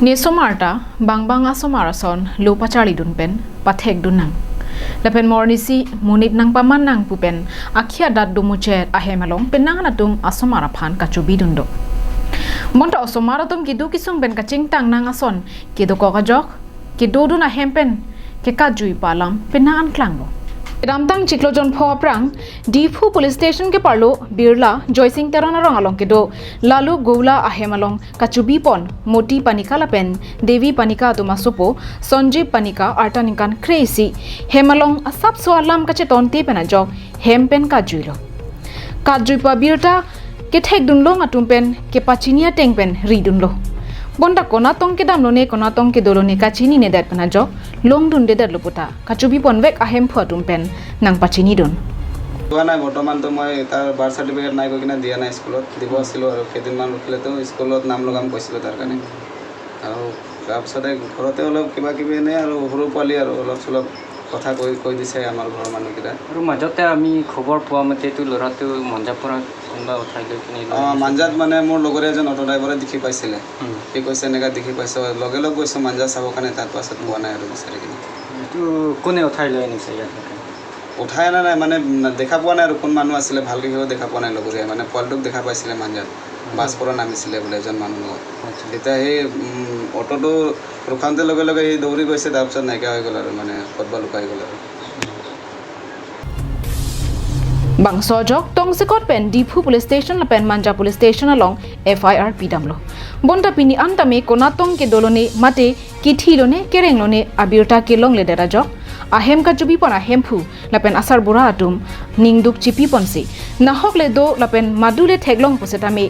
Nesomarta bangbang asomarason lupa cari dunpen patek dunang. Lepen mornisi munit nang paman nang pupen akhia dat dumucet ahemalong penang natum asomara phan kacubi dundo. Monta asomara tum kidu kisung ben kacing tang nang ason kidu ko kajok kidu dun ahem pen ke kajui palam penang klangbo. Ramtang Chiklojon Phoprang, Difu Police Station ke parlo Birla, Joysing Teranarong along kedo, Lalu Goula Ahemalong, Kachubi Pon, Moti Panika Lapen, Devi Panika Tumasopo, Sonjib Panika, Arta Ningkan Crazy, Hemalong Asap Soalam Kacheton Tepenajok, Hempen Kajulo. Kajuipa Birta, Ketek Dunlong Atumpen, Kepachinia Tengpen, Ridunlo. Bonda konatong ke damlone konatong ke dolone kachini ne dat panajok long dun de dat loputa kachubi ponvek ahem phuatum pen nang pachini dun নাই বৰ্তমান তো মই তাৰ birth certificate নাই কিনা দিয়া নাই স্কুলত দিব আছিল আৰু কেইদিনমান ৰখিলে তো স্কুলত নাম লগাম কৈছিল তাৰ কাৰণে আৰু তাৰপিছতে ঘৰতে অলপ কিবা কিবি এনে আৰু সৰু পোৱালি আৰু অলপ চলপ কথা কৈ দিছে আমাৰ ঘৰৰ মানুহকেইটা আৰু মাজতে আমি খবৰ পোৱা মতে তো ল'ৰাটো মঞ্জাৰ পৰা কোনোবা উঠাই লৈ কিনে মাঞ্জাত মানে মোৰ লগৰ এজন অটো ড্ৰাইভাৰে দেখি পাইছিলে সি কৈছে এনেকৈ দেখি পাইছে লগে লগ গৈছোঁ মাঞ্জা চাবৰ কাৰণে তাৰ পাছত পোৱা নাই আৰু বিচাৰি কিনে এইটো কোনে উঠাই লৈ আনিছে ইয়াত উঠাই অনা নাই মানে দেখা পোৱা নাই আৰু কোন মানুহ আছিলে ভালকৈ সিও দেখা পোৱা নাই লগৰীয়া মানে পোৱালিটোক দেখা পাইছিলে মাঞ্জাত বাছ পৰা নামিছিলে বোলে এজন মানুহ লগত তেতিয়া সেই অটোটো ৰখাওঁতে লগে লগে সি দৌৰি গৈছে তাৰপিছত নাইকিয়া হৈ গ'ল আৰু মানে ক'ৰবাত লুকাই গ'ল আৰু Bangsojok tong sekot pen Difu Police Station la pen Manja Police Station along FIR pidamlo. Bonta pini antame konatong ke dolone mate kithilone kerenglone abirta ke long le derajok ahem ka chubi pon ahem phu la pen asar bura atum ningduk chipi ponsi nahok le do la pen madule theglong posetame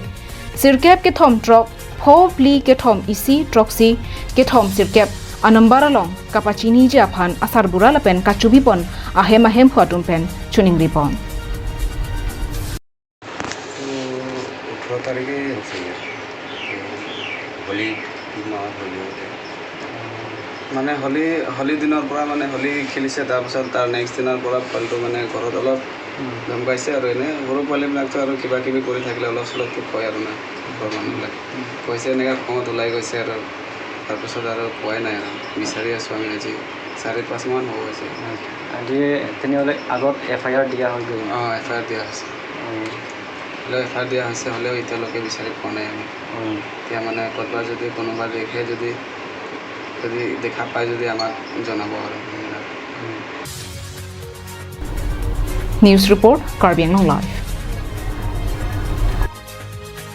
sirkep ke thom truck hopli ke thom isi troxi ke thom sirkep anambara long kapachini je aphan asar bura la pen ka chubi pon ahem phu atum pen chuning ripon তারিখে হোলি মানে হোলি দিনৰ পৰা মানে হোলি খেলিছে তাৰপিছত তাৰ next দিনৰ পৰা পোৱালিটো মানে ঘৰত অলপ ধমকাইছে আৰু এনে সৰু পোৱালিবিলাকতো আৰু কিবা কিবি কৰি থাকিলে অলপ চলপটো কয় আৰু না ঘৰৰ মানুহবিলাক কৈছে এনেকৈ খঙত ওলাই গৈছে আৰু তাৰপিছত আৰু পোৱাই নাই আৰু বিচাৰি আছোঁ আমি আজি 4-5 মান হ'ব হৈছে আজি তেনেহ'লে আগত FIR দিয়া হৈ গ'ল FIR দিয়া হৈছে FIR দিয়া হৈছে হ'লেও এতিয়ালৈকে বিচাৰি পোৱা নাই আমি এতিয়া মানে ক'ৰবাত যদি কোনোবা দেখে যদি দেখা পায় যদি আমাক জনাব আৰু News report Karbi Anglong Live